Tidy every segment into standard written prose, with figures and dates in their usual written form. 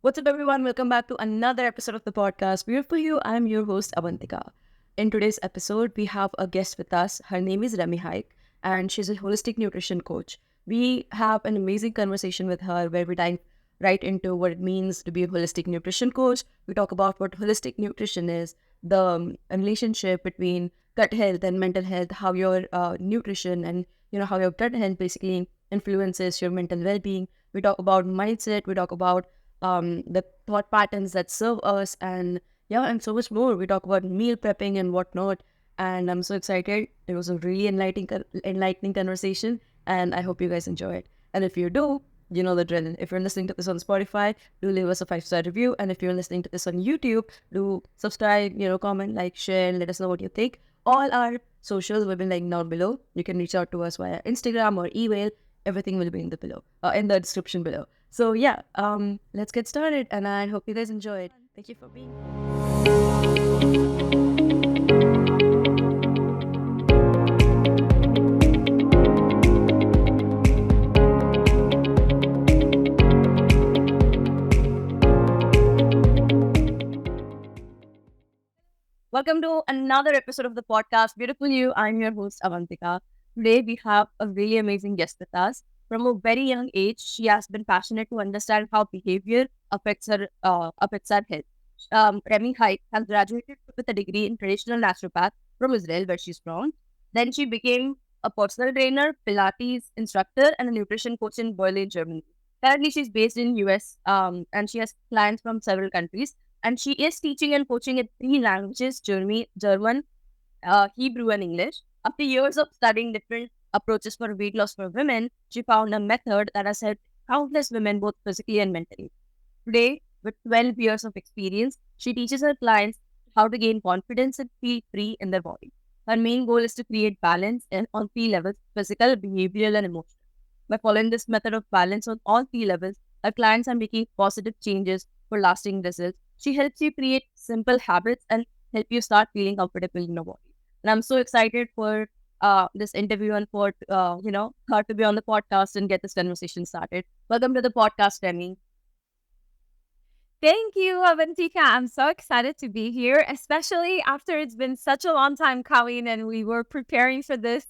What's up, everyone? Welcome back to another episode of the podcast. We're for you. I'm your host, Avantika. In today's episode, we have a guest with us. Her name is Remi Haik, and she's a holistic nutrition coach. We have an amazing conversation with her where we dive right into what it means to be a holistic nutrition coach. We talk about what holistic nutrition is, the relationship between gut health and mental health, how your nutrition and how your gut health basically influences your mental well-being. We talk about mindset. We talk about the thought patterns that serve us, and so much more. We talk about meal prepping and whatnot, and I'm so excited. It was a really enlightening conversation, and I hope you guys enjoy it. And if you do, you know the drill. If you're listening to this on Spotify, do leave us a 5-star review, and if you're listening to this on YouTube, do subscribe, comment, like, share, and let us know what you think. All our socials will be linked down below. You can reach out to us via Instagram or email. Everything will be in the description below. So yeah, let's get started, and I hope you guys enjoy it. Thank you for being here. Welcome to another episode of the podcast. Beautiful you. I'm your host, Avantika. Today, we have a really amazing guest with us. From a very young age, she has been passionate to understand how behavior affects our health. Remi Haik has graduated with a degree in traditional naturopath from Israel, where she's from. Then she became a personal trainer, Pilates instructor, and a nutrition coach in Berlin, Germany. Currently, she's based in US, and she has clients from several countries. And she is teaching and coaching in 3 languages: German, Hebrew, and English. After years of studying different approaches for weight loss for women, she found a method that has helped countless women both physically and mentally. Today, with 12 years of experience, she teaches her clients how to gain confidence and feel free in their body. Her main goal is to create balance on 3 levels: physical, behavioral, and emotional. By following this method of balance on all 3 levels, her clients are making positive changes for lasting results. She helps you create simple habits and help you start feeling comfortable in your body. And I'm so excited for this interview and for her to be on the podcast and get this conversation started. Welcome to the podcast, Remi. Thank you, Avantika. I'm so excited to be here, especially after it's been such a long time coming and we were preparing for this.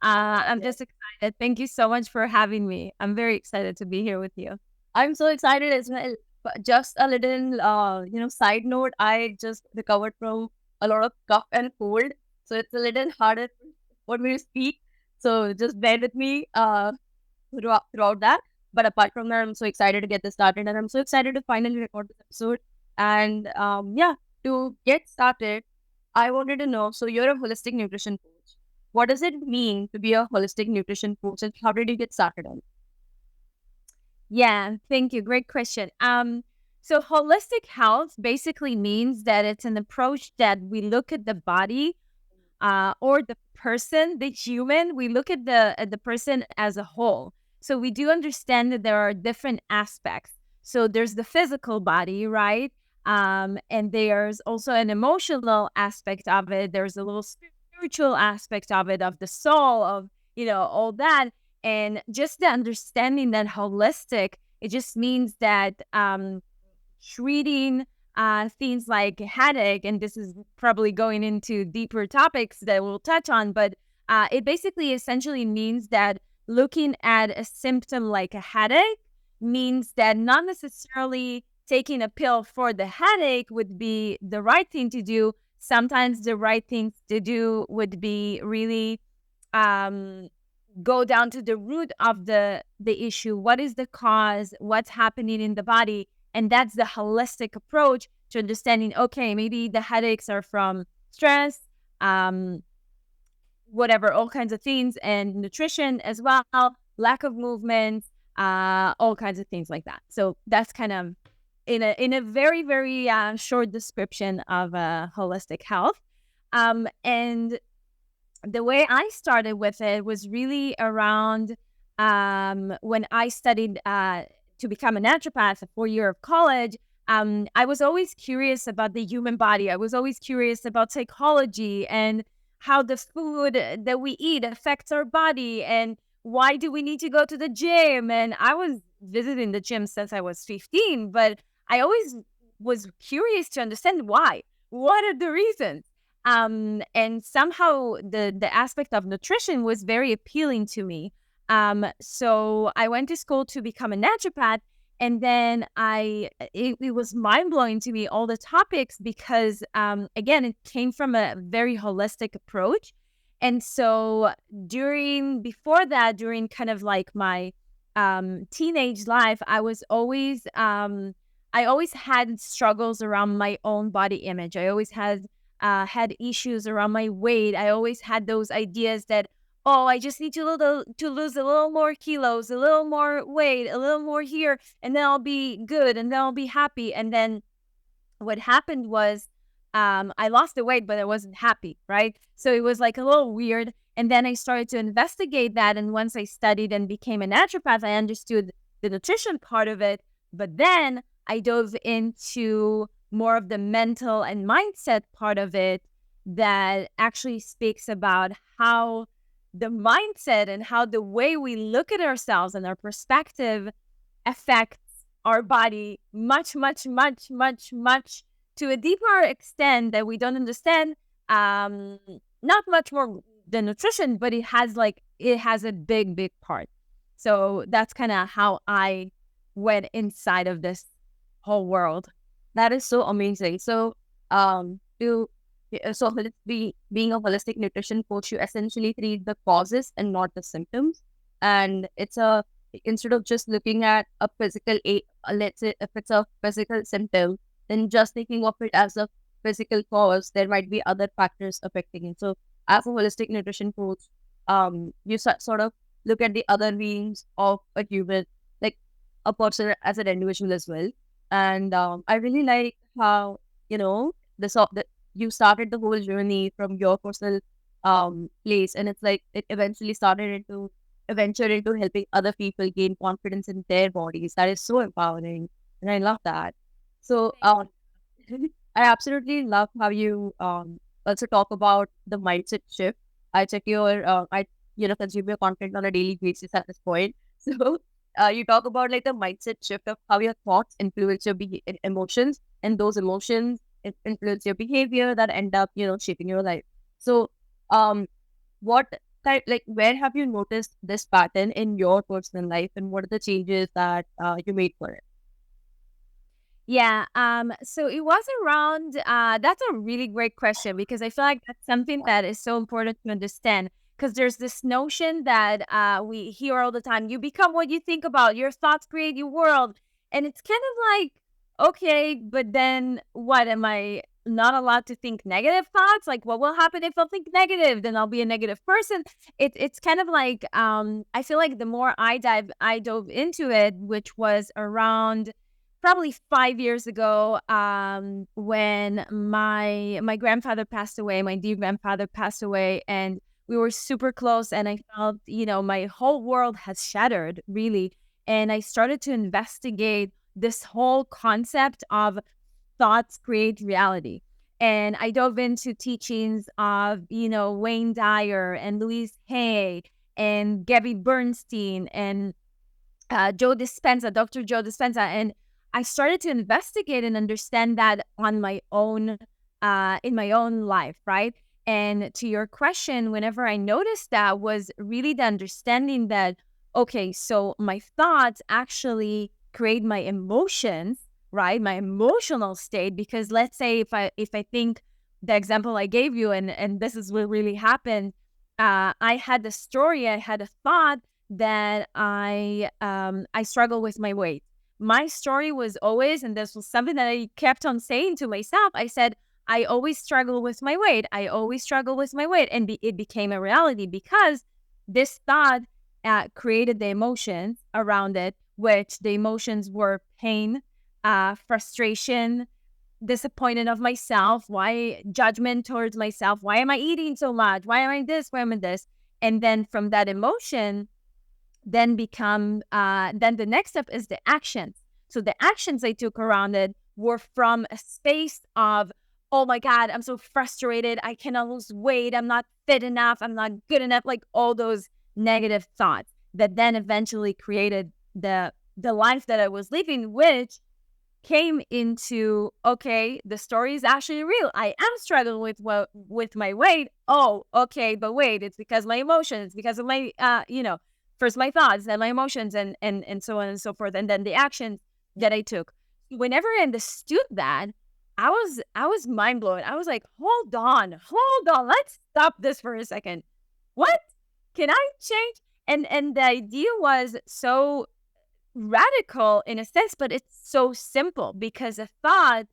I'm just excited. Thank you so much for having me. I'm very excited to be here with you. I'm so excited as well. But just a little, side note, I just recovered from a lot of cough and cold. So it's a little harder for me to speak. So just bear with me throughout that. But apart from that, I'm so excited to get this started. And I'm so excited to finally record this episode. And to get started, I wanted to know, so you're a holistic nutrition coach. What does it mean to be a holistic nutrition coach, and how did you get started on it? Yeah, thank you. Great question. So holistic health basically means that it's an approach that we look at the body, or the person, the human. We look at the person as a whole. So we do understand that there are different aspects. So there's the physical body, right? And there's also an emotional aspect of it. There's a little spiritual aspect of it, of the soul, of all that. And just the understanding that holistic, it just means that treating things like headache, and this is probably going into deeper topics that we'll touch on, but it basically essentially means that looking at a symptom like a headache means that not necessarily taking a pill for the headache would be the right thing to do. Sometimes the right thing to do would be really go down to the root of the issue. What is the cause? What's happening in the body? And that's the holistic approach to understanding, okay, maybe the headaches are from stress, whatever, all kinds of things, and nutrition as well, lack of movement, all kinds of things like that. So that's kind of in a very, very short description of holistic health. And the way I started with it was really around when I studied to become a naturopath, a 4 year of college. I was always curious about the human body. I was always curious about psychology and how the food that we eat affects our body, and why do we need to go to the gym. And I was visiting the gym since I was 15, but I always was curious to understand why. What are the reasons? And somehow the aspect of nutrition was very appealing to me. So I went to school to become a naturopath, and then it was mind blowing to me, all the topics, because again, it came from a very holistic approach. And so before that, during kind of like my teenage life, I always had struggles around my own body image. I always had issues around my weight. I always had those ideas that, oh, I just need to lose a little more kilos, a little more weight, a little more here, and then I'll be good, and then I'll be happy. And then what happened was, I lost the weight, but I wasn't happy, right? So it was like a little weird. And then I started to investigate that. And once I studied and became a naturopath, I understood the nutrition part of it. But then I dove into more of the mental and mindset part of it, that actually speaks about how the mindset and how the way we look at ourselves and our perspective affects our body much, much, much, much, much, to a deeper extent that we don't understand. Not much more than nutrition, but it has a big, big part. So that's kind of how I went inside of this whole world. That is so amazing. So, to so being a holistic nutrition coach, you essentially treat the causes and not the symptoms. And it's a instead of just looking at a let's say if it's a physical symptom, then just thinking of it as a physical cause, there might be other factors affecting it. So, as a holistic nutrition coach, you sort of look at the other beings of a human, like a person as an individual as well. And I really like how, that you started the whole journey from your personal place, and it's like it eventually started into venture into helping other people gain confidence in their bodies. That is so empowering, and I love that. So I absolutely love how you also talk about the mindset shift. I check your I consume your content on a daily basis at this point. So you talk about like the mindset shift of how your thoughts influence your emotions, and those emotions influence your behavior that end up shaping your life. So what like where have you noticed this pattern in your personal life, and what are the changes that you made for it? Yeah. So it was around, that's a really great question, because I feel like that's something that is so important to understand. Because there's this notion that we hear all the time: you become what you think about, your thoughts create your world. And it's kind of like, okay, but then what? Am I not allowed to think negative thoughts? Like, what will happen if I think negative? Then I'll be a negative person. It's kind of like, I feel like the more I dove into it, which was around probably 5 years ago, when my grandfather passed away, my dear grandfather passed away, and we were super close, and I felt, my whole world has shattered, really. And I started to investigate this whole concept of thoughts create reality. And I dove into teachings of, Wayne Dyer and Louise Hay and Gabby Bernstein and Dr. Joe Dispenza. And I started to investigate and understand that on my own, in my own life, right? And to your question, whenever I noticed that, was really the understanding that, okay, so my thoughts actually create my emotions, right? My emotional state. Because let's say if I think the example I gave you, and this is what really happened, I had a thought that I struggle with my weight. My story was always, and this was something that I kept on saying to myself, I said, I always struggle with my weight. I always struggle with my weight. And it became a reality, because this thought created the emotions around it, which the emotions were pain, frustration, disappointed of myself, why judgment towards myself, why am I eating so much? Why am I this? Why am I this? And then from that emotion, then the next step is the actions. So the actions I took around it were from a space of, oh my God, I'm so frustrated, I cannot lose weight, I'm not fit enough, I'm not good enough, like all those negative thoughts that then eventually created the life that I was living, which came into, okay, the story is actually real. I am struggling with my weight. Oh, okay, but wait, it's because my emotions, because of my first my thoughts, then my emotions, and so on and so forth, and then the actions that I took. Whenever I understood that, I was mind blown. I was like, hold on, let's stop this for a second. What can I change? And the idea was so radical in a sense, but it's so simple because a thought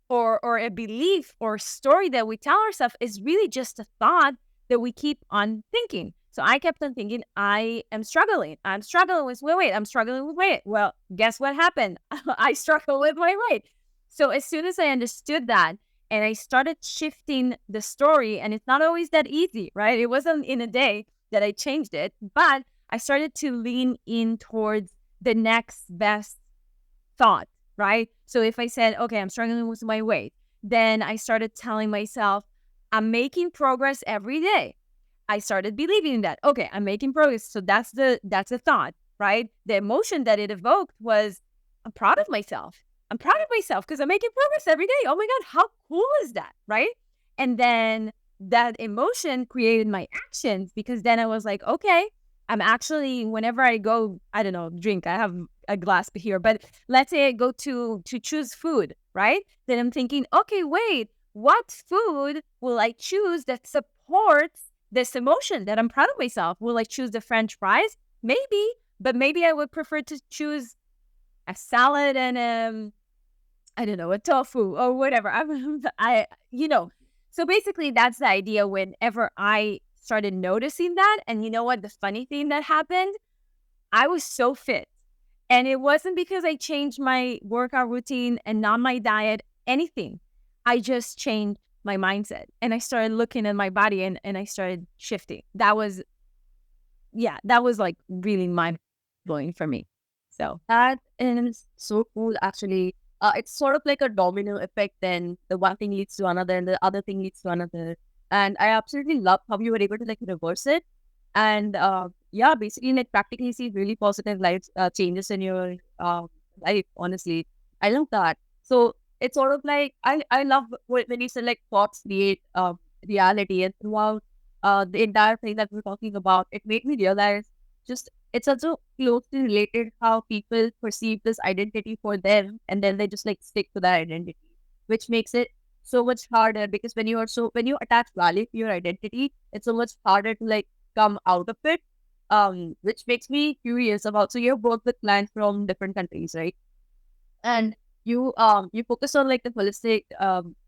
or a belief or story that we tell ourselves is really just a thought that we keep on thinking. So I kept on thinking, I am struggling. I'm struggling with my weight. I'm struggling with weight. Well, guess what happened? I struggle with my weight. So as soon as I understood that and I started shifting the story, and it's not always that easy, right? It wasn't in a day that I changed it, but I started to lean in towards the next best thought, right? So if I said, okay, I'm struggling with my weight, then I started telling myself, I'm making progress every day. I started believing that, okay, I'm making progress. So that's a thought, right? The emotion that it evoked was, I'm proud of myself. I'm proud of myself because I'm making progress every day. Oh my God, how cool is that, right? And then that emotion created my actions because then I was like, okay, I'm actually, whenever I go, I don't know, drink, I have a glass here, but let's say I go to choose food, right? Then I'm thinking, okay, wait, what food will I choose that supports this emotion that I'm proud of myself? Will I choose the French fries? Maybe, but maybe I would prefer to choose a salad and I don't know, a tofu or whatever. So basically that's the idea whenever I started noticing that. And you know what? The funny thing that happened, I was so fit. And it wasn't because I changed my workout routine and not my diet, anything. I just changed my mindset and I started looking at my body and I started shifting. That was like really mind blowing for me. So That is so cool, actually. It's sort of like a domino effect, then the one thing leads to another, and the other thing leads to another. And I absolutely love how you were able to like reverse it. And yeah, basically, like practically see really positive life changes in your life, honestly. I love that. So it's sort of like, I love when you said like thoughts create reality, and throughout the entire thing that we're talking about, it made me realize just it's also closely related how people perceive this identity for them, and then they just like stick to that identity, which makes it so much harder because when you attach value to your identity, it's so much harder to like come out of it. Which makes me curious about, so you've worked with clients from different countries, right? And you focus on like the holistic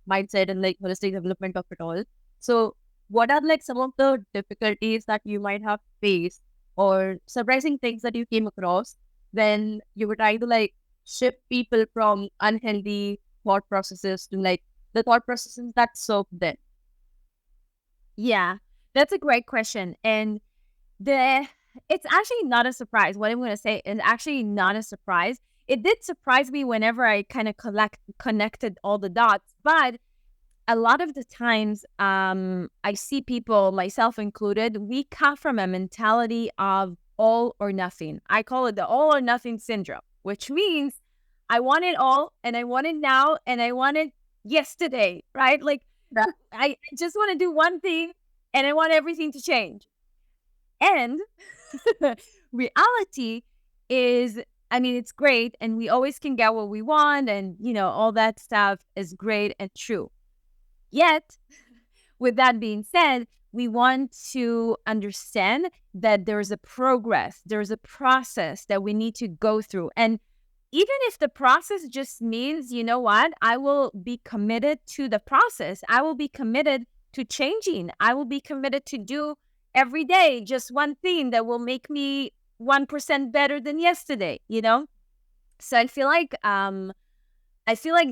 mindset and like holistic development of it all. So what are like some of the difficulties that you might have faced or surprising things that you came across when you were trying to like shift people from unhealthy thought processes to like the thought processes that serve them? yeah, that's a great question. And The it's actually not a surprise. What I'm going to say is actually not a surprise. It did surprise me whenever I kind of connected all the dots, but a lot of the times, I see people, myself included, we come from a mentality of all or nothing. I call it the all or nothing syndrome, which means I want it all and I want it now and I want it yesterday, right? Like Yeah. I just want to do one thing and I want everything to change. And reality is, I mean, it's great and we always can get what we want and, all that stuff is great and true. Yet, with that being said, we want to understand that there's a progress, there's a process that we need to go through. And even if the process just means, you know what, I will be committed to the process, I will be committed to changing, I will be committed to do every day just one thing that will make me 1% better than yesterday. So I feel like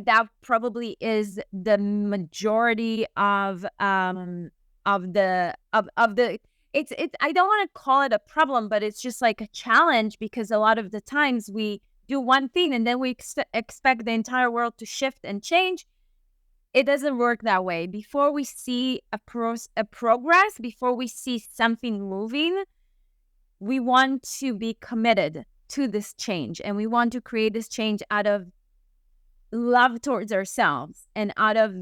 that probably is the majority of the it's I don't want to call it a problem, but it's just like a challenge because a lot of the times we do one thing and then we expect the entire world to shift and change. It doesn't work that way. Before we see a progress, before we see something moving, we want to be committed. to this change, and we want to create this change out of love towards ourselves and out of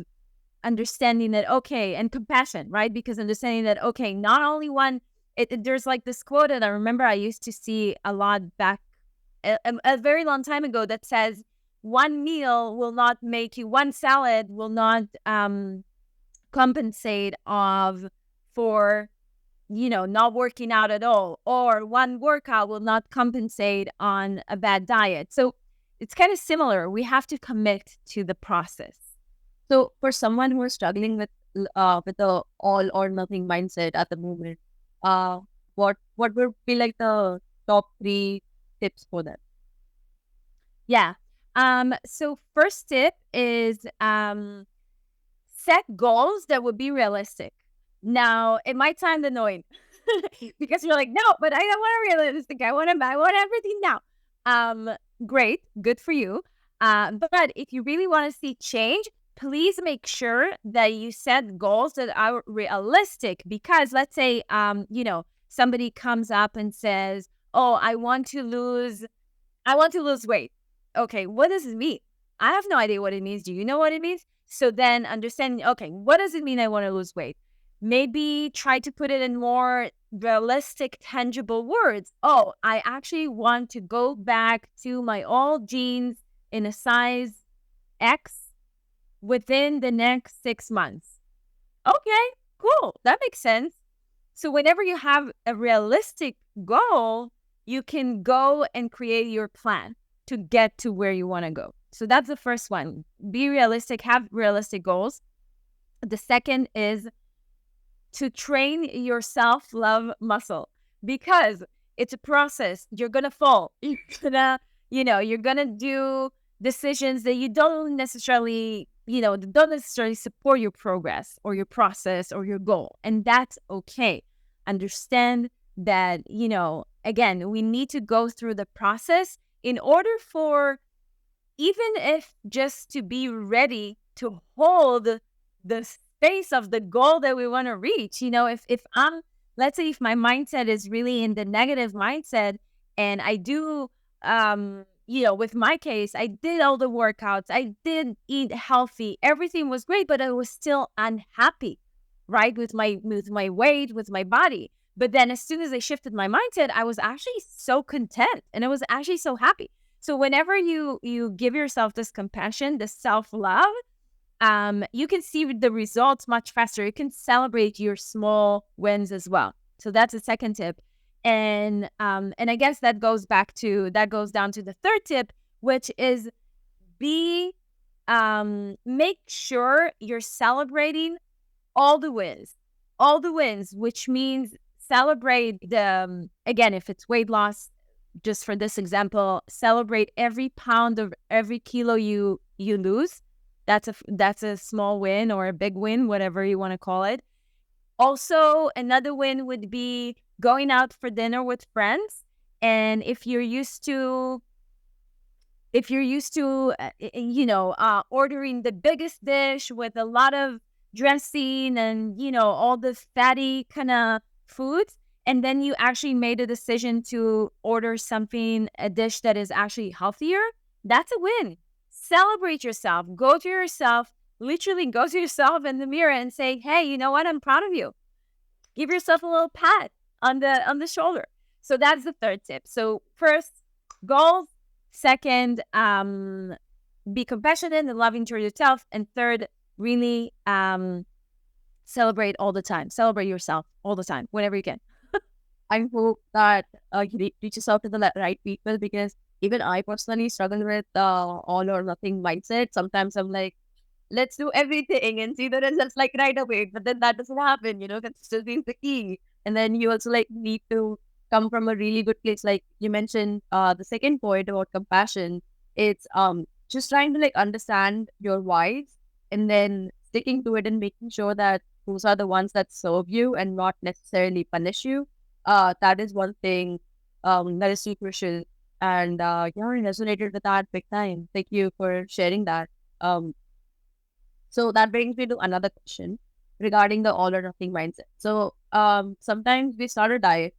understanding that, okay, and compassion, right? Because understanding that, okay, not only one, there's like this quote that I remember I used to see a lot back a very long time ago that says, one meal will not make you, one salad will not compensate of for not working out at all, or one workout will not compensate on a bad diet. So it's kind of similar. We have to commit to the process. So for someone who is struggling with the all or nothing mindset at the moment, uh, what would be like the top three tips for them? Yeah. So first tip is set goals that would be realistic. Now, it might sound annoying because you're like, no, but I don't want a realistic. I want everything now. Great, good for you. But if you really want to see change, please make sure that you set goals that are realistic. Because let's say, somebody comes up and says, "Oh, I want to lose weight." Okay, what does it mean? I have no idea what it means. Do you know what it means? So then understanding, okay, what does it mean I want to lose weight? Maybe try to put it in more realistic, tangible words. Oh, I actually want to go back to my old jeans in a size X within the next 6 months. Okay, cool. That makes sense. So whenever you have a realistic goal, you can go and create your plan to get to where you want to go. So that's the first one. Be realistic, have realistic goals. The second is to train your self-love muscle, because it's a process. You're going to fall. You're going to do decisions that you don't necessarily support your progress or your process or your goal. And that's okay. Understand that, again, we need to go through the process in order for, even if just to be ready to hold the space of the goal that we want to reach. Let's say if my mindset is really in the negative mindset, and I do, with my case, I did all the workouts, I did eat healthy, everything was great, but I was still unhappy, right? With my weight, with my body. But then as soon as I shifted my mindset, I was actually so content and I was actually so happy. So whenever you give yourself this compassion, this self-love, you can see the results much faster. You can celebrate your small wins as well. So that's the second tip. And I guess that goes down to the third tip, which is make sure you're celebrating all the wins, which means celebrate again, if it's weight loss, just for this example, celebrate every pound of every kilo you lose. That's a small win or a big win, whatever you want to call it. Also, another win would be going out for dinner with friends. And if you're used to ordering the biggest dish with a lot of dressing and all the fatty kind of foods, and then you actually made a decision to order a dish that is actually healthier, that's a win. Celebrate yourself. Literally go to yourself in the mirror and say, hey, you know what? I'm proud of you. Give yourself a little pat on the shoulder. So that's the third tip. So first, goals. Second, be compassionate and loving towards yourself. And third, really celebrate all the time. Celebrate yourself all the time, whenever you can. I hope that you reaches out to the right people, because even I personally struggle with all or nothing mindset. Sometimes I'm like, let's do everything and see the results like right away. But then that doesn't happen, consistency is the key. And then you also like need to come from a really good place. Like you mentioned, the second point about compassion, it's just trying to like understand your whys and then sticking to it and making sure that those are the ones that serve you and not necessarily punish you. That is one thing that is super crucial. And yeah, I resonated with that big time. Thank you for sharing that. So that brings me to another question regarding the all or nothing mindset. So sometimes we start a diet,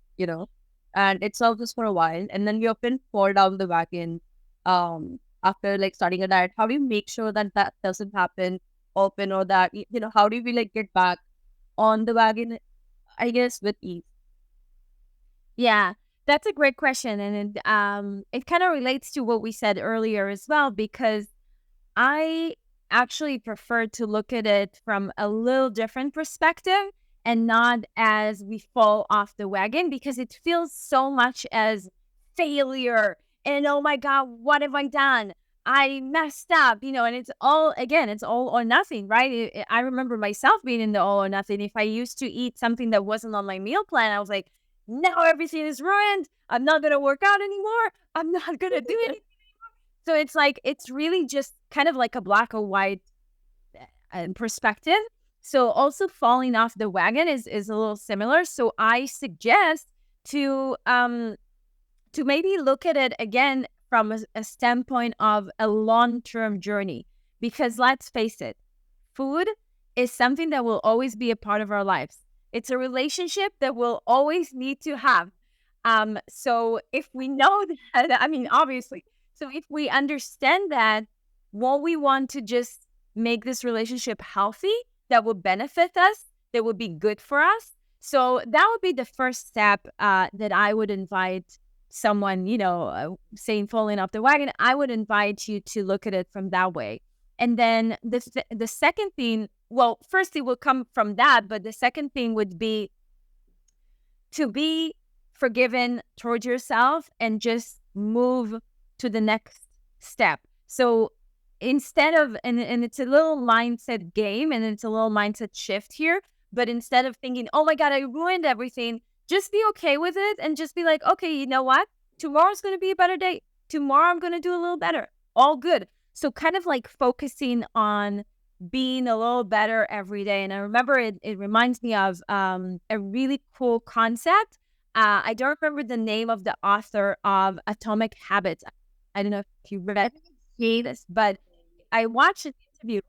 and it serves us for a while, and then we often fall down the wagon after like starting a diet. How do you make sure that that doesn't happen often, or that how do we like get back on the wagon, I guess, with ease? Yeah, that's a great question, and it kind of relates to what we said earlier as well, because I actually prefer to look at it from a little different perspective and not as we fall off the wagon, because it feels so much as failure and oh my God, what have I done? I messed up, and it's all, again, it's all or nothing, right? I remember myself being in the all or nothing. If I used to eat something that wasn't on my meal plan, I was like, now everything is ruined. I'm not going to work out anymore. I'm not going to do anything. So it's like, it's really just kind of like a black or white perspective. So also falling off the wagon is a little similar. So I suggest to maybe look at it again from a standpoint of a long-term journey, because let's face it, food is something that will always be a part of our lives. It's a relationship that we'll always need to have. So if we know that, I mean, obviously, so if we understand that, what we want to just make this relationship healthy, that will benefit us, that would be good for us. So that would be the first step that I would invite someone, saying falling off the wagon. I would invite you to look at it from that way. And then the second thing, well, first it will come from that, but the second thing would be to be forgiven towards yourself and just move to the next step. So instead of, and it's a little mindset game and it's a little mindset shift here, but instead of thinking, oh my God, I ruined everything, just be okay with it and just be like, okay, you know what? Tomorrow's going to be a better day. Tomorrow I'm going to do a little better. All good. So kind of like focusing on being a little better every day. And I remember it reminds me of a really cool concept. I don't remember the name of the author of Atomic Habits. I don't know if you read this, but I watched an interview.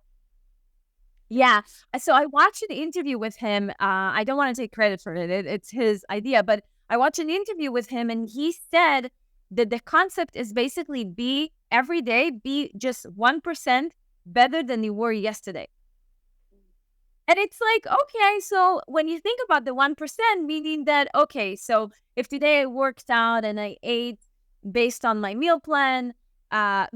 Yeah. So I watched an interview with him. I don't want to take credit for it. It's his idea, but I watched an interview with him and he said that the concept is basically be every day, be just 1% better than you were yesterday. And it's like, okay, so when you think about the 1%, meaning that, okay, so if today I worked out and I ate based on my meal plan,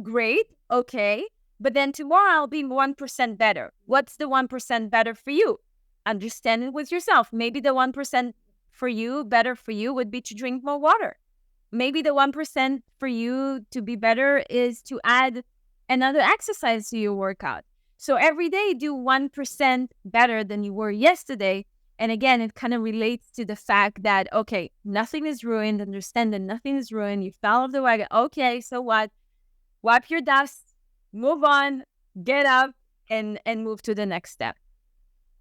great, okay. But then tomorrow I'll be 1% better. What's the 1% better for you? Understand it with yourself. Maybe the 1% for you, better for you, would be to drink more water. Maybe the 1% for you to be better is to add another exercise to your workout. So every day, do 1% better than you were yesterday. And again, it kind of relates to the fact that, okay, nothing is ruined. Understand that nothing is ruined. You fell off the wagon. Okay, so what? Wipe your dust, move on, get up, and move to the next step.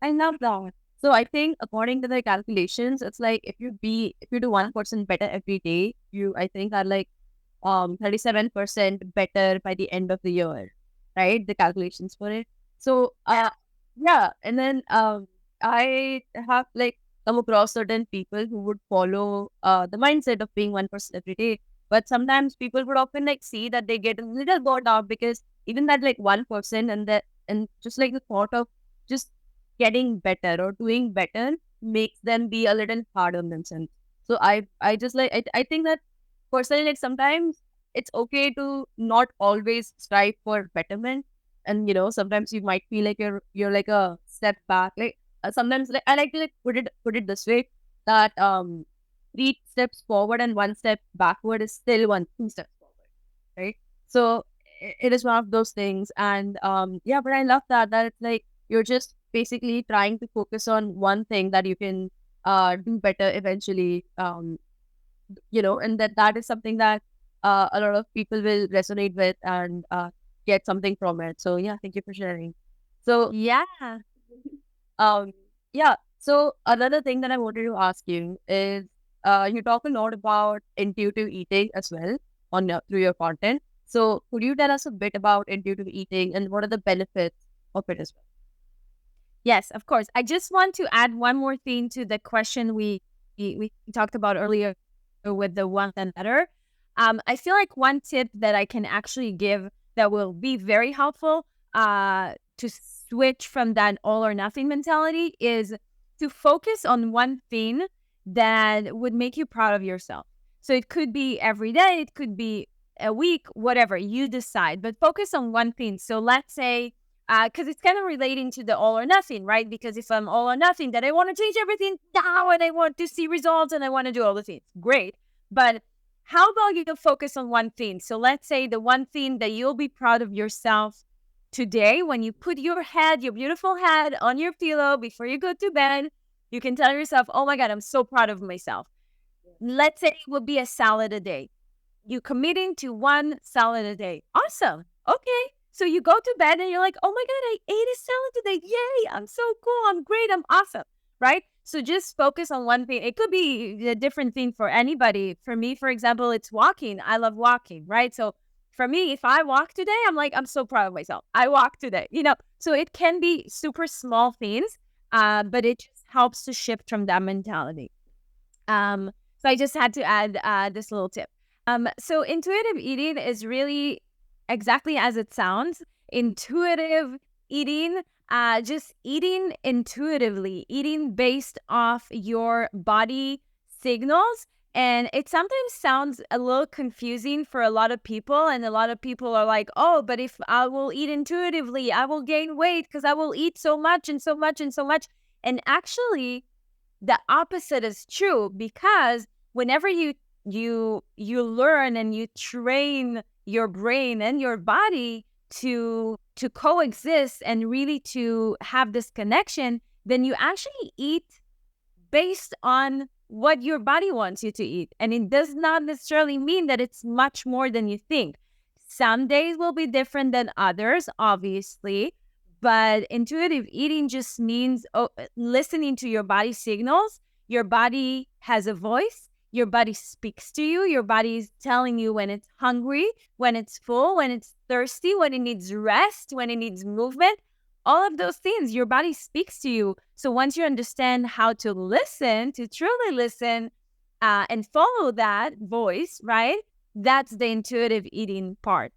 I love that. So I think according to the calculations, it's like if you do 1% better every day, you I think are like 37% better by the end of the year, right? The calculations for it. So yeah, and then I have like come across certain people who would follow the mindset of being 1% every day. But sometimes people would often like see that they get a little bored out because even that like 1% and just like the thought of just getting better or doing better makes them be a little hard on themselves. So I just like I think that personally, like sometimes it's okay to not always strive for betterment, and sometimes you might feel like you're like a step back. Like sometimes like I like to like put it this way that 3 steps forward and 1 step backward is still 2 steps forward, right? So it is one of those things, and yeah, but I love that it's like you're just basically trying to focus on one thing that you can do better eventually, and that is something that a lot of people will resonate with and get something from it. So yeah, thank you for sharing. So Yeah. um yeah, so another thing that I wanted to ask you is you talk a lot about intuitive eating as well through your content. So could you tell us a bit about intuitive eating and what are the benefits of it as well? Yes, of course. I just want to add one more thing to the question we talked about earlier. with the one another. I feel like one tip that I can actually give that will be very helpful to switch from that all or nothing mentality is to focus on one thing that would make you proud of yourself. So it could be every day, it could be a week, whatever you decide, but focus on one thing. So let's say, because it's kind of relating to the all or nothing, right? Because if I'm all or nothing, then I want to change everything now and I want to see results and I want to do all the things. Great. But how about you focus on one thing? So let's say the one thing that you'll be proud of yourself today, when you put your head, your beautiful head on your pillow before you go to bed, you can tell yourself, oh my God, I'm so proud of myself. Let's say it will be a salad a day. You committing to one salad a day. Awesome. Okay. So you go to bed and you're like, oh my God, I ate a salad today. Yay. I'm so cool. I'm great. I'm awesome. Right? So just focus on one thing. It could be a different thing for anybody. For me, for example, it's walking. I love walking, right? So for me, if I walk today, I'm like, I'm so proud of myself. I walked today, So it can be super small things, but it just helps to shift from that mentality. So I just had to add this little tip. So intuitive eating is really exactly as it sounds. Intuitive eating, just eating intuitively, eating based off your body signals. And it sometimes sounds a little confusing for a lot of people. And a lot of people are like, oh, but if I will eat intuitively, I will gain weight because I will eat so much and so much and so much. And actually, the opposite is true, because whenever you learn and you train your brain and your body to coexist and really to have this connection, then you actually eat based on what your body wants you to eat. And it does not necessarily mean that it's much more than you think. Some days will be different than others, obviously, but intuitive eating just means listening to your body signals. Your body has a voice. Your body speaks to you. Your body is telling you when it's hungry, when it's full, when it's thirsty, when it needs rest, when it needs movement. All of those things, your body speaks to you. So once you understand how to listen, to truly listen, and follow that voice, right? That's the intuitive eating part.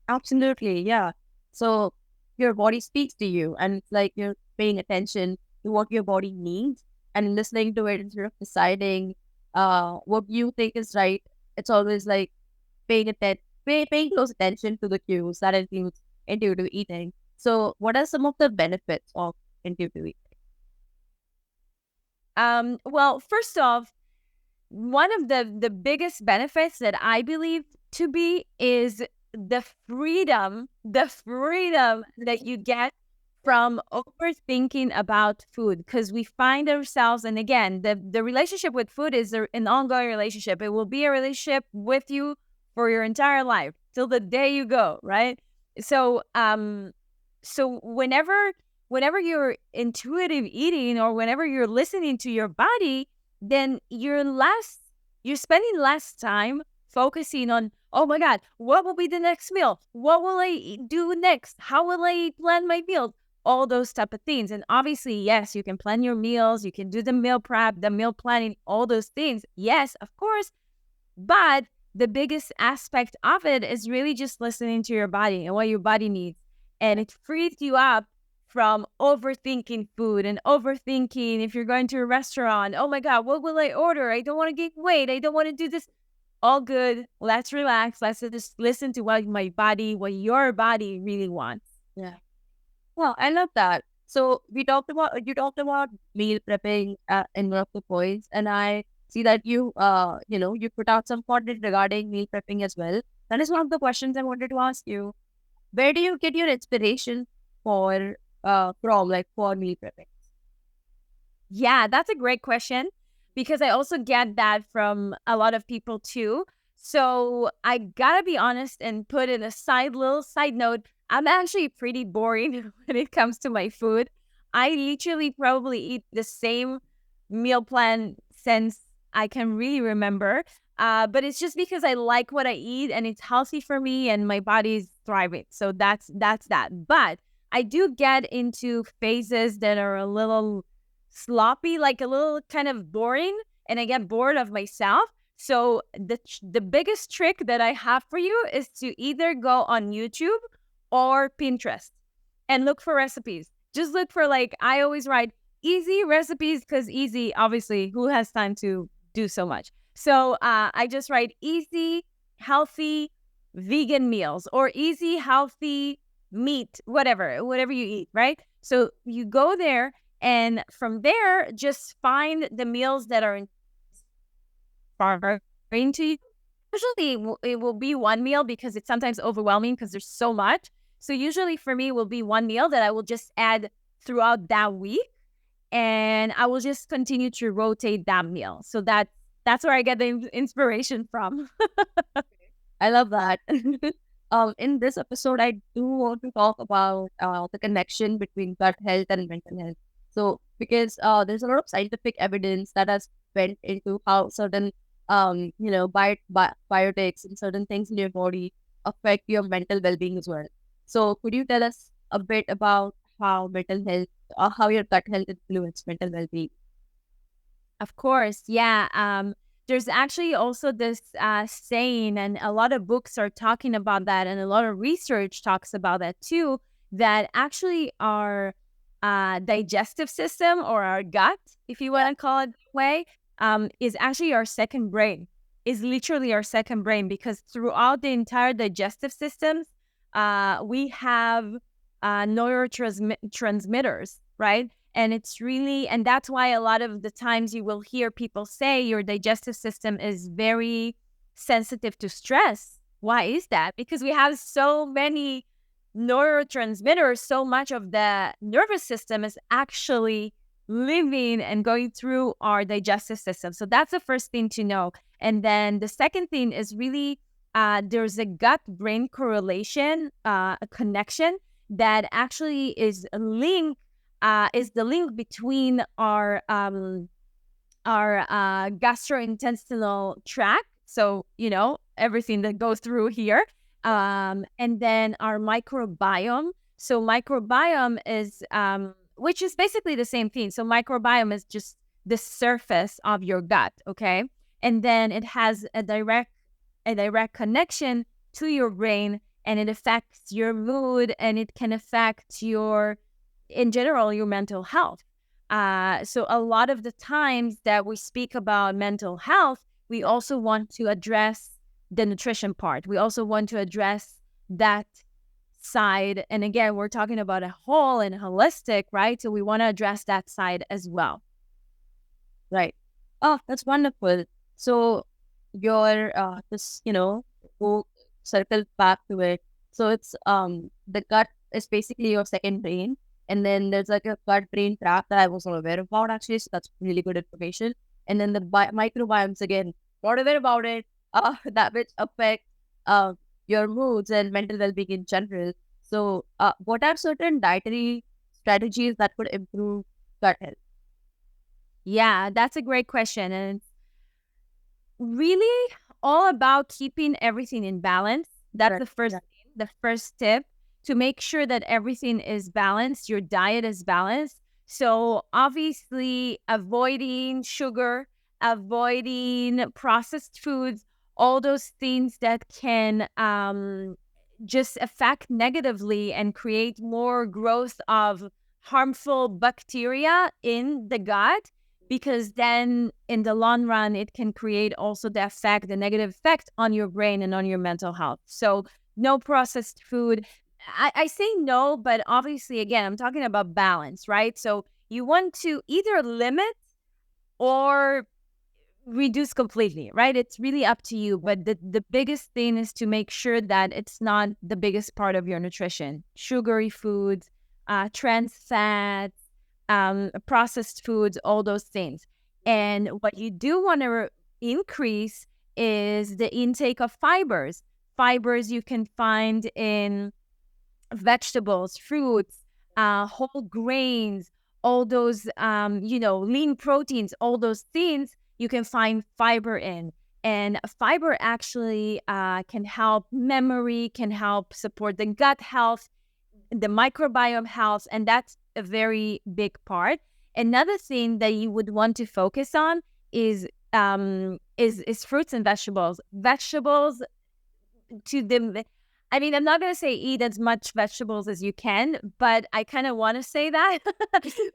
Absolutely, yeah. So your body speaks to you, and it's like you're paying attention to what your body needs and listening to it instead of deciding what you think is right. It's always like paying close attention to the cues that includes intuitive eating. So, what are some of the benefits of intuitive eating? Well, first off, one of the biggest benefits that I believe to be is the freedom that you get from overthinking about food, because we find ourselves, and again, the relationship with food is an ongoing relationship. It will be a relationship with you for your entire life till the day you go, right? So whenever you're intuitive eating, or whenever you're listening to your body, then you're spending less time focusing on, oh my God, what will be the next meal? What will I do next? How will I plan my meals? All those type of things. And obviously, yes, you can plan your meals, you can do the meal prep, the meal planning, all those things. Yes, of course. But the biggest aspect of it is really just listening to your body and what your body needs. And it frees you up from overthinking food and overthinking if you're going to a restaurant. Oh my God, what will I order? I don't want to gain weight. I don't want to do this. All good. Let's relax. Let's just listen to what your body really wants. Yeah. Well, I love that. So you talked about meal prepping in one of the points, and I see that you put out some content regarding meal prepping as well. That is one of the questions I wanted to ask you. Where do you get your inspiration for meal prepping? Yeah, that's a great question, because I also get that from a lot of people too. So I gotta be honest and put in a little side note. I'm actually pretty boring when it comes to my food. I literally probably eat the same meal plan since I can really remember. But it's just because I like what I eat and it's healthy for me and my body's thriving. So that's that. But I do get into phases that are a little sloppy, like a little kind of boring, and I get bored of myself. So the biggest trick that I have for you is to either go on YouTube or Pinterest and look for recipes. Just look for, like, I always write easy recipes, because easy, obviously, who has time to do so much? So I just write easy, healthy, vegan meals, or easy, healthy meat, whatever you eat, right? So you go there, and from there, just find the meals that are inspiring to you. Usually it will be one meal, because it's sometimes overwhelming because there's so much. So usually for me, it will be one meal that I will just add throughout that week, and I will just continue to rotate that meal. So that's where I get the inspiration from. I love that. In this episode, I do want to talk about the connection between gut health and mental health. So, because there's a lot of scientific evidence that has went into how certain, biotics and certain things in your body affect your mental well-being as well. So, could you tell us a bit about how mental health, or how your gut health influence mental well-being? Of course, yeah. There's actually also this saying, and a lot of books are talking about that, and a lot of research talks about that too. That actually our digestive system, or our gut, if you want to call it that way, is actually our second brain. Is literally our second brain, because throughout the entire digestive systems, we have neurotransmitters, right? And it's really, and that's why a lot of the times you will hear people say your digestive system is very sensitive to stress. Why is that? Because we have so many neurotransmitters, so much of the nervous system is actually living and going through our digestive system. So that's the first thing to know. And then the second thing is really there's a gut brain correlation, a connection that actually is the link between our gastrointestinal tract. So, everything that goes through here. And then our microbiome. So microbiome is, which is basically the same thing. So microbiome is just the surface of your gut, okay? And then it has a direct connection to your brain, and it affects your mood, and it can affect in general, your mental health. So a lot of the times that we speak about mental health, we also want to address the nutrition part. We also want to address that side. And again, we're talking about a whole and holistic, right? So we want to address that side as well. Right. Oh, that's wonderful. So your go circle back to it. So it's the gut is basically your second brain, and then there's like a gut brain trap that I wasn't aware about actually. So that's really good information. And then the microbiomes, again, not aware about it. That which affect your moods and mental well-being in general. So what are certain dietary strategies that could improve gut health? Yeah, that's a great question. And really all about keeping everything in balance. That's the first thing, the first tip, to make sure that everything is balanced, your diet is balanced. So obviously avoiding sugar, avoiding processed foods, all those things that can just affect negatively and create more growth of harmful bacteria in the gut, because then in the long run, it can create also the negative effect on your brain and on your mental health. So no processed food. I say no, but obviously, again, I'm talking about balance, right? So you want to either limit or reduce completely, right? It's really up to you. But the biggest thing is to make sure that it's not the biggest part of your nutrition. Sugary foods, trans fats, processed foods, all those things. And what you do want to increase is the intake of fibers. Fibers you can find in vegetables, fruits, whole grains, all those, lean proteins, all those things you can find fiber in. And fiber actually can help memory, can help support the gut health, the microbiome health, and that's a very big part. Another thing that you would want to focus on is is fruits and vegetables. Vegetables to the I mean, I'm not going to say eat as much vegetables as you can, but I kind of want to say that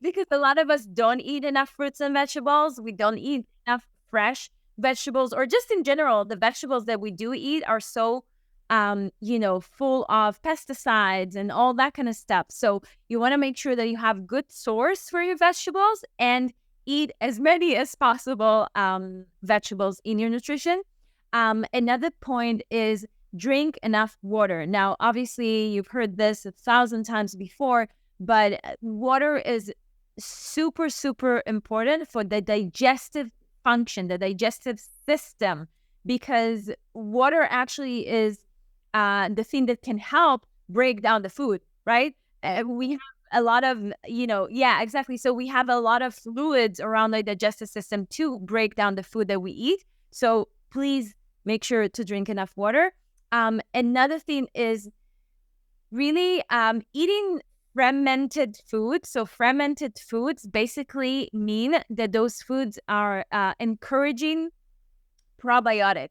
because a lot of us don't eat enough fruits and vegetables. We don't eat enough fresh vegetables, or just in general, the vegetables that we do eat are so, full of pesticides and all that kind of stuff. So you want to make sure that you have good source for your vegetables and eat as many as possible vegetables in your nutrition. Another point is drink enough water. Now, obviously, you've heard this 1,000 times before, but water is super, super important for the digestive function, the digestive system, because water actually is the thing that can help break down the food, right? We have a lot of, yeah, exactly. So we have a lot of fluids around the digestive system to break down the food that we eat. So please make sure to drink enough water. Another thing is really eating fermented food. So fermented foods basically mean that those foods are encouraging probiotics,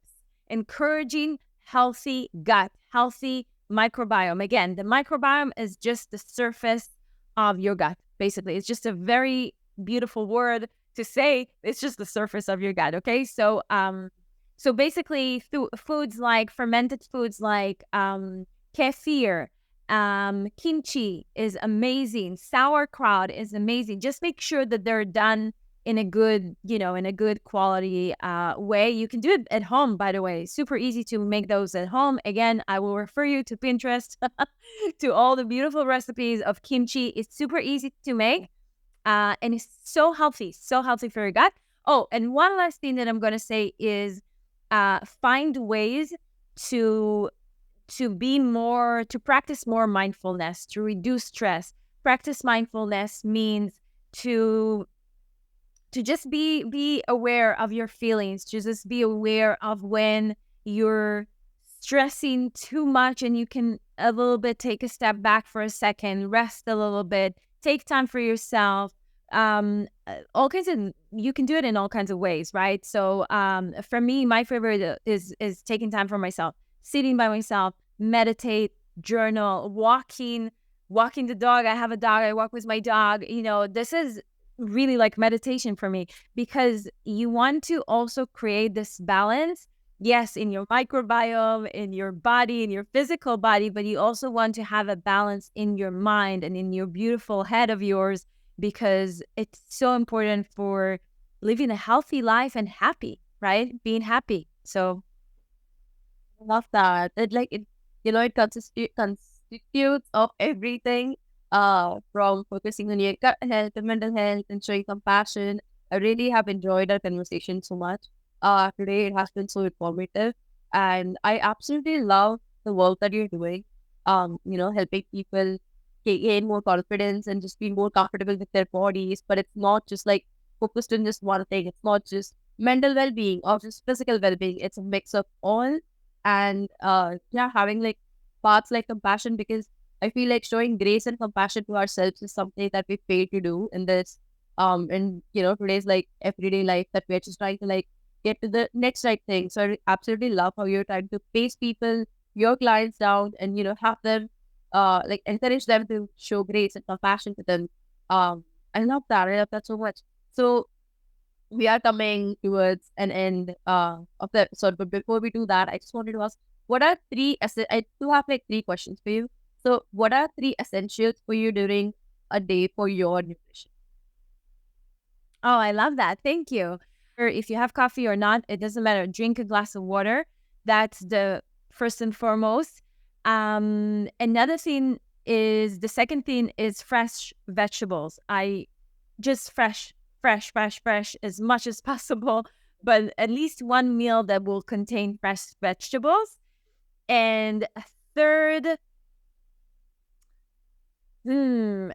encouraging healthy gut, healthy microbiome. Again, the microbiome is just the surface of your gut. Basically, it's just a very beautiful word to say. It's just the surface of your gut. Okay, so basically, foods like fermented foods like kefir, kimchi is amazing. Sauerkraut is amazing. Just make sure that they're done in a good, in a good quality way. You can do it at home, by the way. Super easy to make those at home. Again, I will refer you to Pinterest to all the beautiful recipes of kimchi. It's super easy to make and it's so healthy for your gut. Oh, and one last thing that I'm going to say is find ways to practice more mindfulness, to reduce stress. Practice mindfulness means to just be aware of your feelings, to just be aware of when you're stressing too much and you can a little bit take a step back for a second, rest a little bit, take time for yourself. You can do it in all kinds of ways, right? So for me, my favorite is taking time for myself, sitting by myself, meditate, journal, walking the dog. I have a dog. I walk with my dog. This is really like meditation for me, because you want to also create this balance, yes, in your microbiome, in your body, in your physical body, but you also want to have a balance in your mind and in your beautiful head of yours, because it's so important for living a healthy life and happy, right? Being happy. So I love that. It constitutes of everything. From focusing on your gut health and mental health and showing compassion. I really have enjoyed our conversation so much. Today it has been so informative, and I absolutely love the work that you're doing. Helping people gain more confidence and just be more comfortable with their bodies. But it's not just like focused on just one thing. It's not just mental well-being or just physical well-being. It's a mix of all, and yeah, having like parts like compassion, because I feel like showing grace and compassion to ourselves is something that we fail to do in this in today's like everyday life, that we're just trying to like get to the next right thing. So I absolutely love how you're trying to pace people, your clients down, and have them like encourage them to show grace and compassion to them. I love that. I love that so much. So we are coming towards an end of the episode, but before we do that, I just wanted to ask, what are I do have like three questions for you. So what are three essentials for you during a day for your nutrition? oh, I love that. Thank you. Or if you have coffee or not, it doesn't matter. Drink a glass of water. That's the first and foremost. Another thing is, the second thing is fresh vegetables. I just fresh as much as possible, but at least one meal that will contain fresh vegetables. And a third, a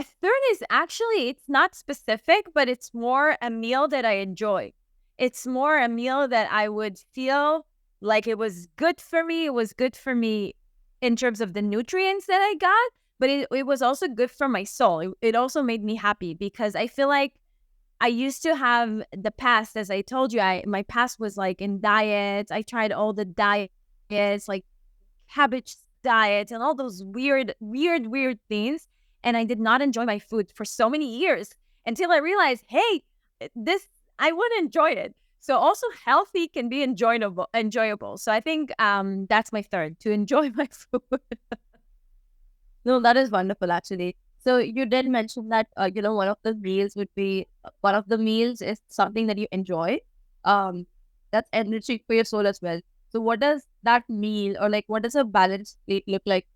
third is actually, it's not specific, but it's more a meal that I enjoy. It's more a meal that I would feel like it was good for me. It was good for me in terms of the nutrients that I got, but it was also good for my soul. It also made me happy, because I feel like I used to have the past, as I told you, my past was like in diets. I tried all the diets, like cabbage diet and all those weird things. And I did not enjoy my food for so many years until I realized, hey, this, I would enjoy it. So also healthy can be enjoyable. So I think that's my third, to enjoy my food. No, that is wonderful, actually. So you did mention that one of the meals would be one of the meals is something that you enjoy. Um, that's enriching for your soul as well. So what does that meal or like what does a balanced plate look like?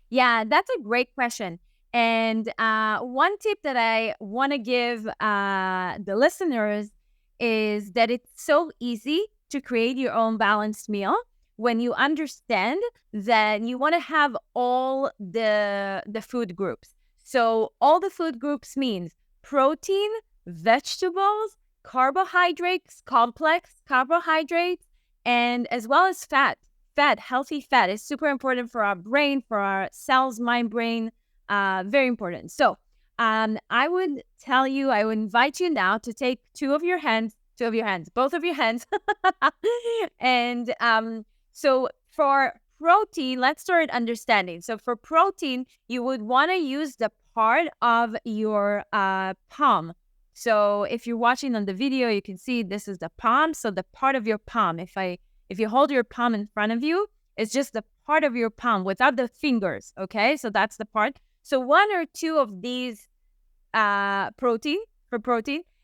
Yeah, that's a great question. And one tip that I want to give the listeners is that it's so easy to create your own balanced meal when you understand that you want to have all the food groups. So all the food groups means protein, vegetables, carbohydrates, complex carbohydrates, and as well as fat. Healthy fat is super important for our brain, for our cells, mind, brain, very important. So I would tell you, I would invite you now to take both of your hands. And so for protein, let's start understanding. So for protein, you would want to use the part of your palm. So if you're watching on the video, you can see this is the palm. So the part of your palm, if you hold your palm in front of you, it's just the part of your palm without the fingers, okay? So that's the part. So one or two of these protein.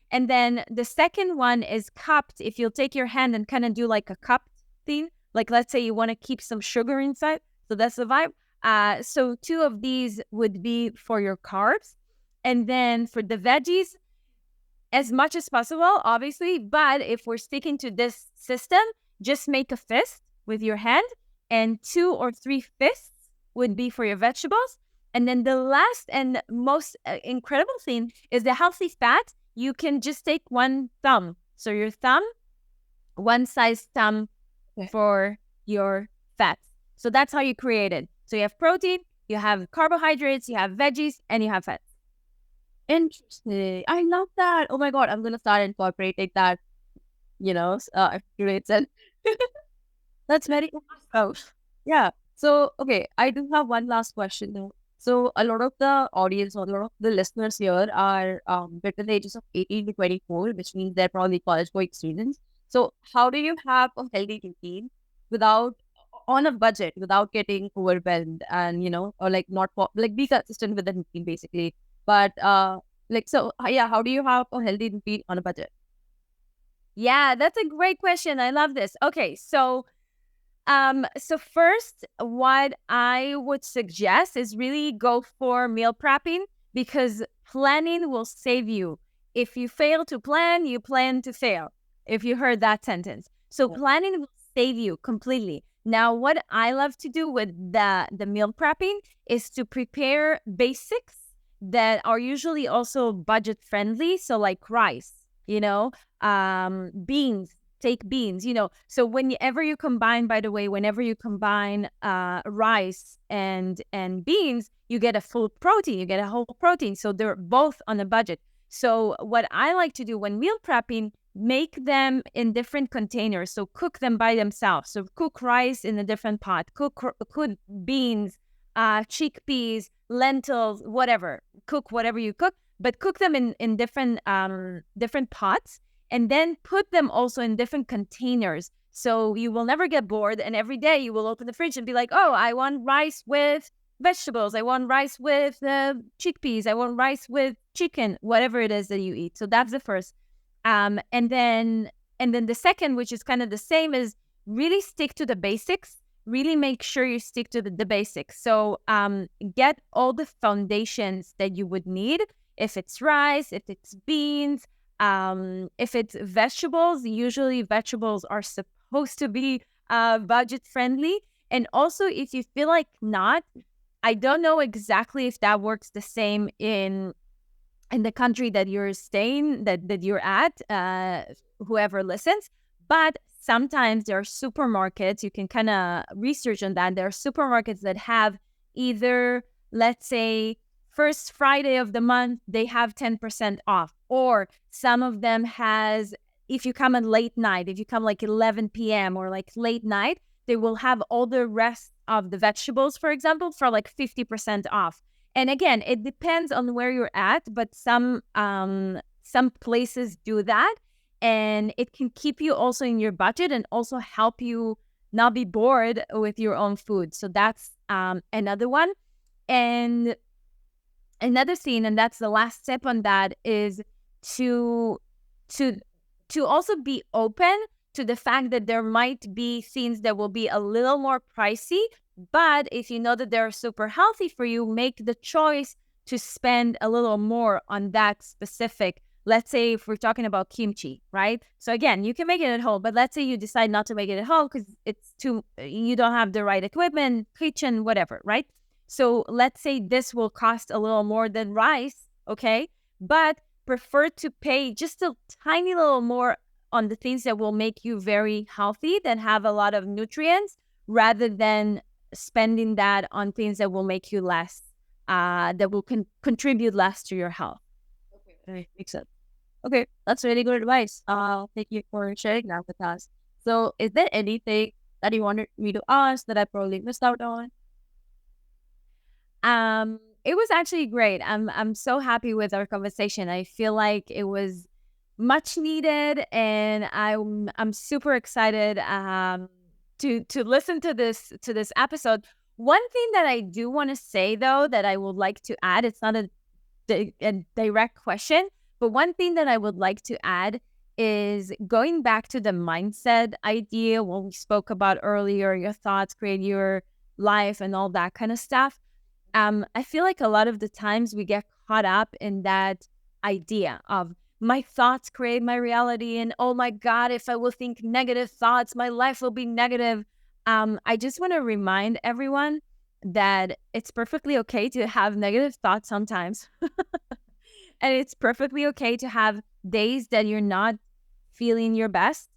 And then the second one is cupped. If you'll take your hand and kind of do like a cupped thing, like let's say you want to keep some sugar inside. So that's the vibe. So two of these would be for your carbs. And then for the veggies, as much as possible, obviously. But if we're sticking to this system, just make a fist with your hand, and 2 or 3 fists would be for your vegetables. And then the last and most incredible thing is the healthy fat. You can just take one thumb. So your thumb, one size thumb for your fats. So that's how you create it. So you have protein, you have carbohydrates, you have veggies, and you have fats. Interesting. I love that. Oh my God, I'm gonna start incorporating that. Accurate and that's very oh yeah. So okay, I do have one last question though. So a lot of the audience or a lot of the listeners here are between the ages of 18 to 24, which means they're probably college going students. So how do you have a healthy routine without on a budget without getting overwhelmed and or like not like be consistent with the routine basically. But yeah, how do you have a healthy routine on a budget? Yeah, that's a great question. I love this. Okay, so first, what I would suggest is really go for meal prepping, because planning will save you. If you fail to plan, you plan to fail. If you heard that sentence. So planning will save you completely. Now, what I love to do with the meal prepping is to prepare basics that are usually also budget friendly. So like rice, beans, take beans, so whenever you combine, by the way, whenever you combine rice and beans, you get a full protein, you get a whole protein. So they're both on a budget. So what I like to do when meal prepping, make them in different containers. So cook them by themselves. So cook rice in a different pot, cook beans, chickpeas, lentils, whatever. Cook whatever you cook, but cook them in different pots, and then put them also in different containers. So you will never get bored. And every day you will open the fridge and be like, oh, I want rice with vegetables. I want rice with chickpeas. I want rice with chicken, whatever it is that you eat. So that's the first. And then the second, which is kind of the same, is really stick to the basics. Really make sure you stick to the basics. So get all the foundations that you would need. If it's rice, if it's beans, if it's vegetables, usually vegetables are supposed to be budget friendly. And also, if you feel like not, I don't know exactly if that works the same in the country that you're staying, that you're at, whoever listens. But sometimes there are supermarkets, you can kind of research on that. There are supermarkets that have either, let's say, first Friday of the month, they have 10% off. Or some of them has, if you come at late night, if you come like 11 p.m. or like late night, they will have all the rest of the vegetables, for example, for like 50% off. And again, it depends on where you're at, but some places do that, and it can keep you also in your budget and also help you not be bored with your own food. So that's another one. And another thing, and that's the last step on that, is to to to also be open to the fact that there might be things that will be a little more pricey, but if you know that they're super healthy for you, make the choice to spend a little more on that specific. Let's say if we're talking about kimchi, right? So again, you can make it at home, but let's say you decide not to make it at home because you don't have the right equipment, kitchen, whatever, right? So let's say this will cost a little more than rice, okay? But prefer to pay just a tiny little more on the things that will make you very healthy, that have a lot of nutrients, rather than spending that on things that will make you less, that will contribute less to your health. Okay, makes sense. Okay, that's really good advice. Thank you for sharing that with us. So, is there anything that you wanted me to ask that I probably missed out on? It was actually great. I'm so happy with our conversation. I feel like it was much needed, and I'm super excited to listen to this episode. One thing that I do want to say though, that I would like to add, it's not a direct question, but one thing that I would like to add is going back to the mindset idea, what we spoke about earlier, your thoughts create your life and all that kind of stuff. I feel like a lot of the times we get caught up in that idea of my thoughts create my reality, and oh my God, if I will think negative thoughts, my life will be negative. I just want to remind everyone that it's perfectly okay to have negative thoughts sometimes. And it's perfectly okay to have days that you're not feeling your best.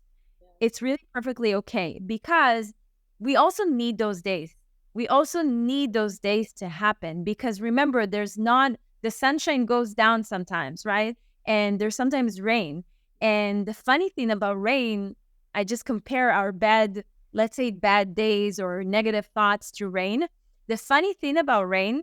It's really perfectly okay, because we also need those days. We also need those days to happen, because remember, the sunshine goes down sometimes, right? And there's sometimes rain. And the funny thing about rain, I just compare our let's say bad days or negative thoughts to rain. The funny thing about rain,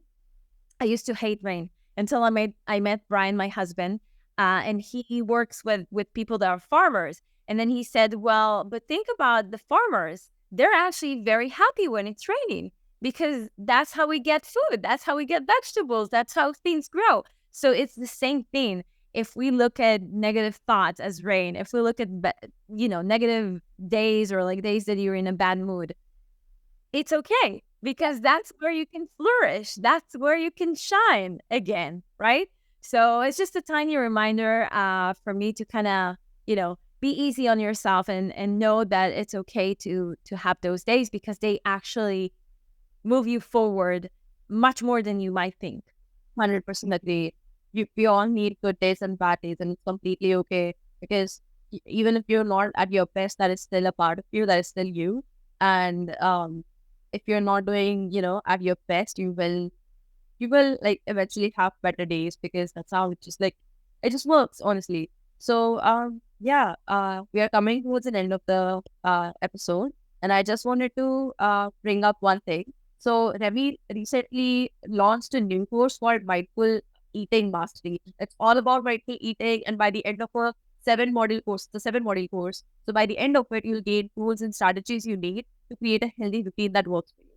I used to hate rain until I met Brian, my husband, and he works with people that are farmers. And then he said, "Well, but think about the farmers. They're actually very happy when it's raining, because that's how we get food. That's how we get vegetables. That's how things grow." So it's the same thing. If we look at negative thoughts as rain, if we look at negative days, or like days that you're in a bad mood, it's okay, because that's where you can flourish. That's where you can shine again, right? So it's just a tiny reminder for me to kind of, be easy on yourself, and know that it's okay to have those days, because they actually move you forward much more than you might think. 100% agree. We all need good days and bad days, and it's completely okay, because even if you're not at your best, that is still a part of you, that is still you. And if you're not doing, at your best, you will like eventually have better days, because that's how it just works, honestly. So yeah, we are coming towards the end of the episode, and I just wanted to bring up one thing. So Remy recently launched a new course called Mindful Eating Mastery. It's all about mindful eating, and by the end of a the 7 module course, so by the end of it, you'll gain tools and strategies you need to create a healthy routine that works for you.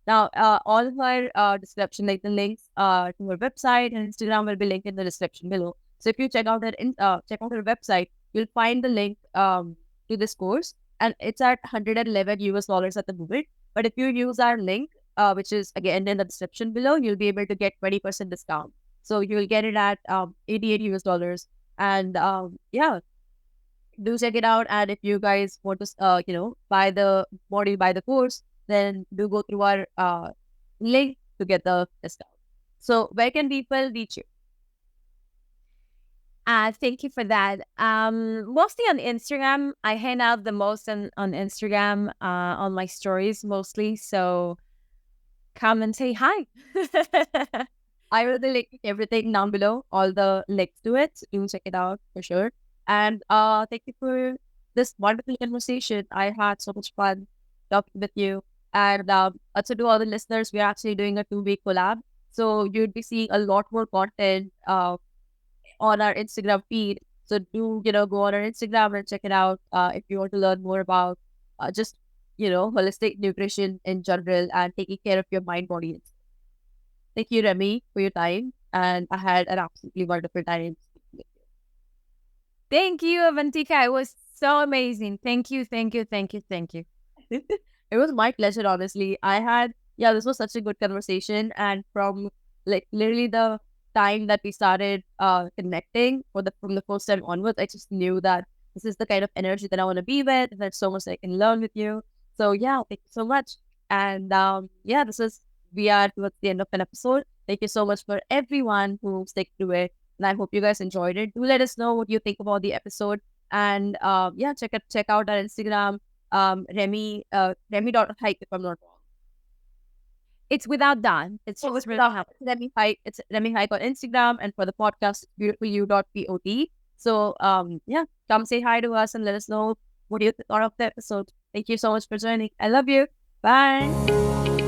Now, all of our description, like the links to our website and Instagram, will be linked in the description below. So if you check out our website, you'll find the link to this course, and it's at $111 at the moment. But if you use our link, which is again in the description below, you'll be able to get 20% discount. So you'll get it at $88. And yeah, do check it out. And if you guys want to, buy the module, buy the course, then do go through our link to get the discount. So where can people reach you? Thank you for that. Mostly on Instagram. I hang out the most on Instagram, on my stories mostly. So come and say hi. I will be linking everything down below, all the links to it. So do check it out for sure. And thank you for this wonderful conversation. I had so much fun talking with you. And also to all the listeners, we're actually doing a 2-week collab. So you'd be seeing a lot more content on our Instagram feed. So do, go on our Instagram and check it out if you want to learn more about just, holistic nutrition in general and taking care of your mind, body, and soul. Thank you, Remi, for your time. And I had an absolutely wonderful time speaking with Thank you, Avantika. It was so amazing. Thank you, thank you, thank you, thank you. you. It was my pleasure, honestly. This was such a good conversation. And from like literally the time that we started connecting from the first time onwards, I just knew that this is the kind of energy that I want to be with. There's so much I can learn with you. So yeah, thank you so much. And we are towards the end of an episode. Thank you so much for everyone who stuck to it. And I hope you guys enjoyed it. Do let us know what you think about the episode. And check out our Instagram, Remi.Haik, if I'm not wrong. It's without done. It's So just it's Remi Haik. It's Remi Haik on Instagram, and for the podcast, it's beautifulyou.pot. So come say hi to us and let us know what you thought of the episode. Thank you so much for joining. I love you. Bye.